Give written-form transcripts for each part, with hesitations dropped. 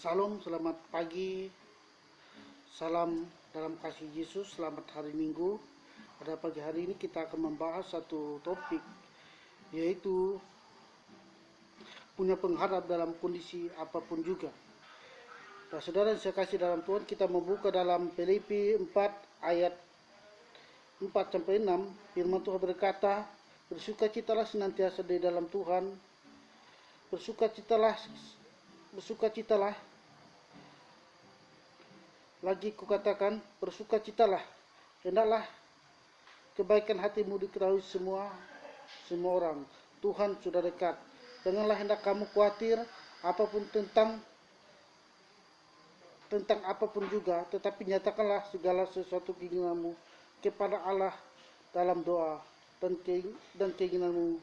Salam, selamat pagi, salam dalam kasih Yesus, selamat hari Minggu. Pada pagi hari ini kita akan membahas satu topik, yaitu punya pengharap dalam kondisi apapun juga. Nah, saudara yang saya kasih dalam Tuhan, kita membuka dalam Filipi 4 ayat 4-6. Firman Tuhan berkata, bersukacitalah senantiasa di dalam Tuhan, bersukacitalah, lagi kukatakan, bersukacitalah, hendaklah kebaikan hatimu diketahui semua orang. Tuhan sudah dekat. Janganlah hendak kamu khawatir apapun tentang apapun juga, tetapi nyatakanlah segala sesuatu keinginanmu kepada Allah dalam doa dan keinginanmu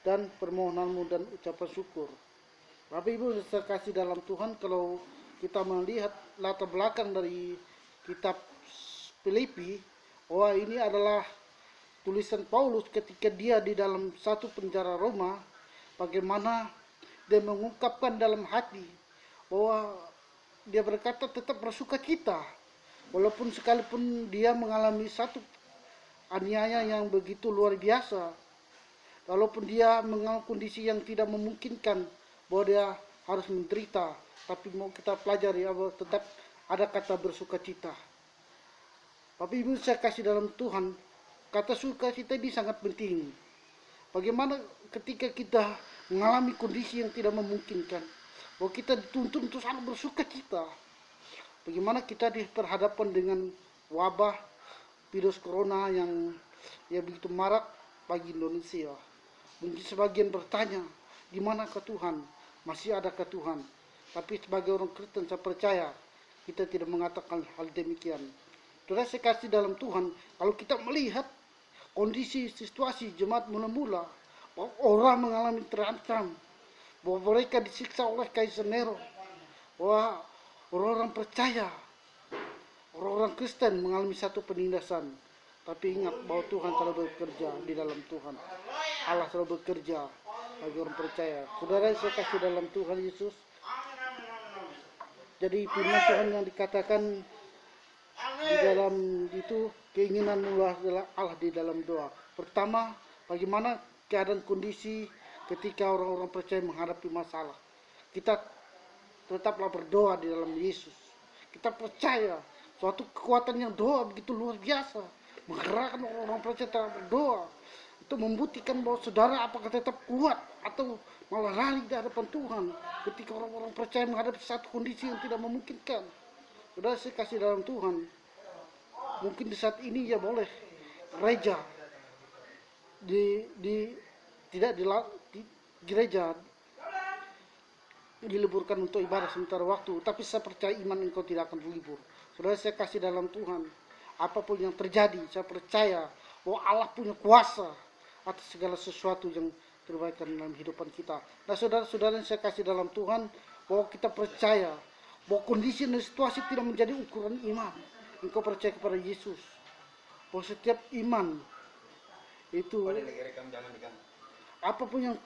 dan permohonanmu dan ucapan syukur. Bapak Ibu terkasih dalam Tuhan, kalau kita melihat latar belakang dari kitab Filipi, ini adalah tulisan Paulus ketika dia di dalam satu penjara Roma, bagaimana dia mengungkapkan dalam hati bahwa dia berkata tetap bersukacita walaupun sekalipun dia mengalami satu aniaya yang begitu luar biasa, walaupun dia mengalami kondisi yang tidak memungkinkan bahwa dia harus menderita, tapi mau kita pelajari bahwa tetap ada kata bersukacita. Bapak Ibu saya kasih dalam Tuhan, kata sukacita ini sangat penting. Bagaimana ketika kita mengalami kondisi yang tidak memungkinkan, bahwa kita dituntut untuk sangat bersukacita. Bagaimana kita diperhadapkan dengan wabah virus corona yang begitu marak bagi Indonesia. Mungkin sebagian bertanya, di manakah Tuhan? Masih adakah Tuhan? Tapi sebagai orang Kristen saya percaya kita tidak mengatakan hal demikian. Saudara saya kasih dalam Tuhan, kalau kita melihat kondisi situasi jemaat mula-mula, bahwa orang mengalami terancam, bahwa mereka disiksa oleh Kaisar Nero, bahwa orang-orang percaya, orang-orang Kristen mengalami satu penindasan. Tapi ingat bahwa Tuhan selalu bekerja di dalam Tuhan. Allah selalu bekerja bagi orang percaya. Saudara saya kasih dalam Tuhan Yesus. Jadi firman Tuhan yang dikatakan di dalam itu, keinginan adalah Allah di dalam doa. Pertama, bagaimana keadaan kondisi ketika orang-orang percaya menghadapi masalah. Kita tetaplah berdoa di dalam Yesus. Kita percaya suatu kekuatan yang doa begitu luar biasa, menggerakkan orang-orang percaya dalam berdoa. Itu membuktikan bahwa saudara apakah tetap kuat atau malah lari di hadapan Tuhan ketika orang-orang percaya menghadapi satu kondisi yang tidak memungkinkan. Saudara saya kasih dalam Tuhan, mungkin di saat ini ya boleh gereja gereja diliburkan untuk ibadah sementara waktu, tapi saya percaya iman engkau tidak akan libur. Saudara saya kasih dalam Tuhan, apapun yang terjadi, saya percaya bahwa Allah punya kuasa atas segala sesuatu yang terbaik dalam kehidupan kita. Nah saudara-saudara yang saya kasih dalam Tuhan, bahwa kita percaya bahwa kondisi dan situasi tidak menjadi ukuran iman. Engkau percaya kepada Yesus, bahwa setiap iman itu, apapun yang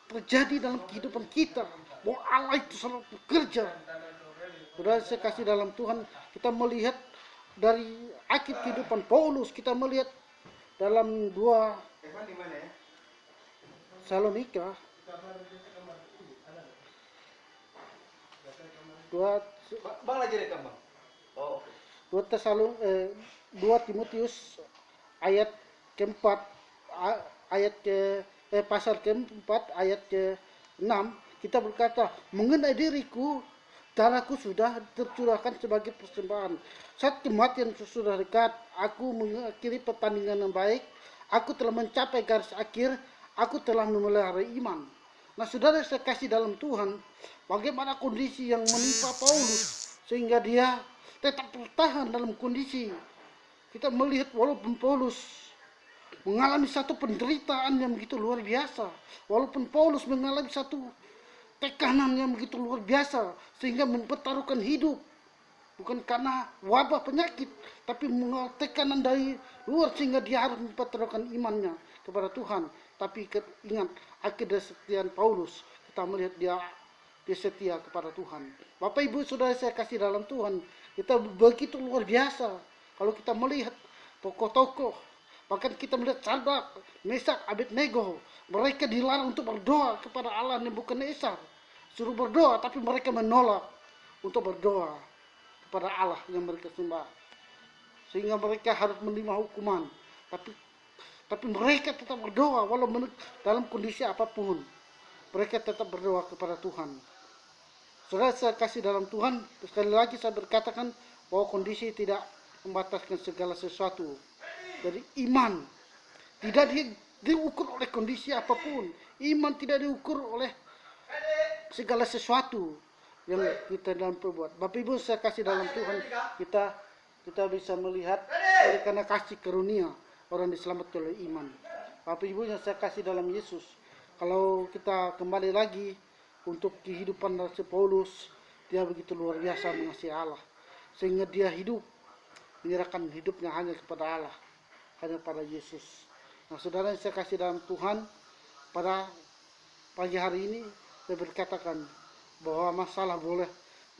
terjadi dalam kehidupan kita, bahwa Allah itu selalu bekerja. Saudara saya kasih dalam Tuhan, kita melihat dari akhir kehidupan Paulus, kita melihat dalam 2 Tesalonika 2 Timotius ayat keempat, pasal keempat ayat ke-6, kita berkata, mengenai diriku, darahku sudah tercurahkan sebagai persembahan. Saat kematian sudah dekat, aku mengakhiri pertandingan yang baik, aku telah mencapai garis akhir, aku telah memelihara iman. Nah saudara saya kasih dalam Tuhan, bagaimana kondisi yang menimpa Paulus sehingga dia tetap bertahan dalam kondisi. Kita melihat walaupun Paulus mengalami satu penderitaan yang begitu luar biasa, walaupun Paulus mengalami satu tekanan yang begitu luar biasa sehingga mempertaruhkan hidup, bukan karena wabah penyakit, tapi tekanan dari luar sehingga dia harus mempertaruhkan imannya kepada Tuhan. Tapi ingat, akhir dari kesetiaan Paulus, kita melihat dia dia setia kepada Tuhan. Bapak Ibu Saudara saya kasih dalam Tuhan, kita begitu luar biasa kalau kita melihat tokoh-tokoh, bahkan kita melihat Sadrak, Mesak, Abednego, mereka dilarang untuk berdoa kepada Allah Nebukadnezar. Suruh berdoa, tapi mereka menolak untuk berdoa kepada Allah yang mereka sembah, sehingga mereka harus menerima hukuman. Tapi mereka tetap berdoa walau dalam kondisi apapun. Mereka tetap berdoa kepada Tuhan. Saudara saya kasih dalam Tuhan, sekali lagi saya berkatakan bahwa kondisi tidak membataskan segala sesuatu. Jadi iman tidak diukur oleh kondisi apapun. Iman tidak diukur oleh segala sesuatu yang kita dalam perbuat. Bapak Ibu saya kasih dalam Tuhan, kita bisa melihat oleh karena kasih karunia orang diselamatkan oleh iman. Bapak Ibu yang saya kasih dalam Yesus, kalau kita kembali lagi untuk kehidupan Rasul Paulus, dia begitu luar biasa mengasihi Allah, sehingga dia hidup menyerahkan hidupnya hanya kepada Allah, hanya pada Yesus. Nah saudara yang saya kasih dalam Tuhan, pada pagi hari ini saya berkatakan bahwa masalah boleh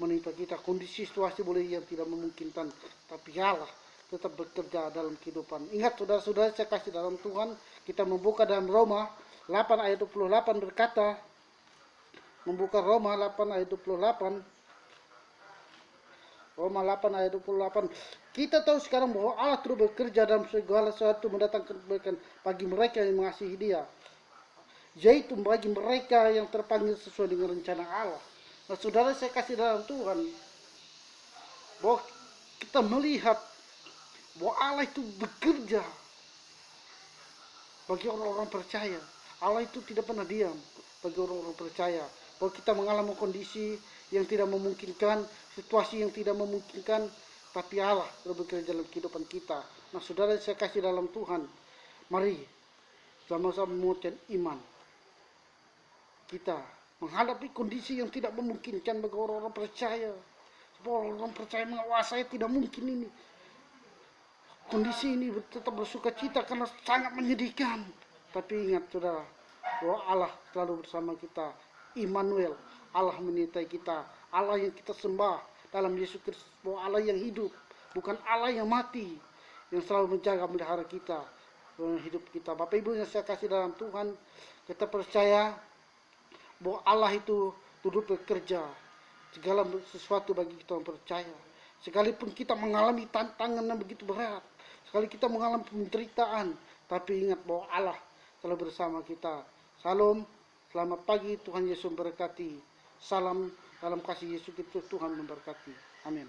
menimpa kita, kondisi situasi boleh yang tidak memungkinkan, tapi Allah tetap bekerja dalam kehidupan. Ingat saudara-saudara saya kasih dalam Tuhan, kita membuka dalam Roma 8 ayat 28 berkata, membuka Roma 8 ayat 28, Roma 8 ayat 28, kita tahu sekarang bahwa Allah terus bekerja dalam segala sesuatu mendatangkan kebaikan bagi mereka yang mengasihi Dia, yaitu bagi mereka yang terpanggil sesuai dengan rencana Allah. Nah saudara saya kasih dalam Tuhan, bahwa kita melihat bahwa Allah itu bekerja bagi orang-orang percaya. Allah itu tidak pernah diam bagi orang-orang percaya. Bahwa kita mengalami kondisi yang tidak memungkinkan, situasi yang tidak memungkinkan, tapi Allah telah bekerja dalam kehidupan kita. Nah saudara saya kasih dalam Tuhan, mari sama-sama menguatkan iman kita menghadapi kondisi yang tidak memungkinkan bagi orang-orang percaya. Sebab orang percaya menguasai tidak mungkin ini. Kondisi ini tetap bersuka cita karena sangat menyedihkan. Tapi ingat saudara, bahwa Allah selalu bersama kita. Immanuel, Allah menyertai kita. Allah yang kita sembah dalam Yesus Kristus, bahwa Allah yang hidup, bukan Allah yang mati, yang selalu menjaga melihara kita dalam hidup kita. Bapak Ibu yang saya kasih dalam Tuhan, kita percaya bahwa Allah itu turut bekerja segala sesuatu bagi kita yang percaya. Sekalipun kita mengalami tantangan yang begitu berat, sekali kita mengalami penderitaan, tapi ingat bahwa Allah telah bersama kita. Salam, selamat pagi, Tuhan Yesus memberkati. Salam dalam kasih Yesus Kristus, Tuhan memberkati. Amin.